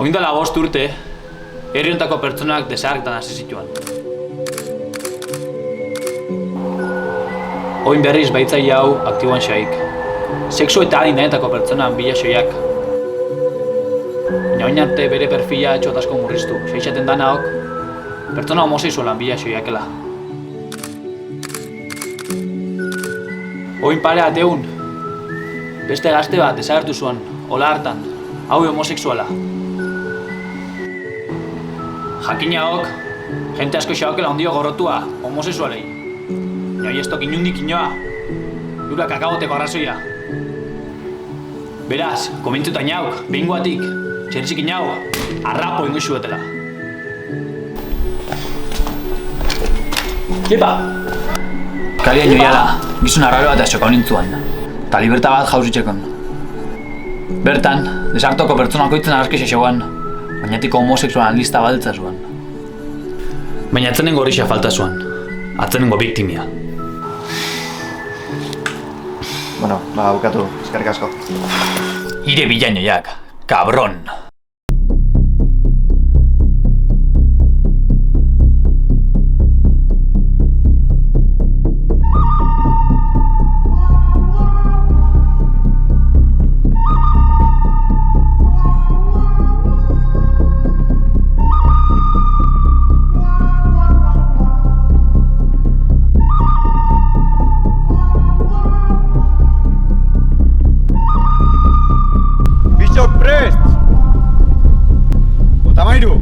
Oindala 5 urte, herri hontako pertsonak desagertan hasi zituan. Oin berriz baitzaile hau aktiboan xaik. Sexu eta adin denetako pertsonan bila xoiak. Baina oin arte bere perfila etxot asko murriztu, xeixaten danaok, pertsona homosexualan bila xoiakela. Oin pare ateun, beste gazte bat desagertu zuen, hola hartan, hau homosexuala. Jakinaok, jente asko xaukela ondio gorrotua, homosexualei. Baina ez toki inundik inoa, durak akaboteko arrazoia. Beraz, komentzuta inauk, behingoatik, txertzik inau, arrapo ingo zuetela. Kepa! Kalian joiala, gizun arraro bat esoko nintzuan, eta liberta bat jauzitxekon. Bertan, desaktoko pertsonakoitzen arrazkisa xegoan, bainatiko homosexualan lista badetza zuen. Baina atzenengo horixa falta zuen, atzenengo biktimia. Bueno, bukatu, eskerrik asko. Ire bilainoiak, kabron! Prest! Otamairu!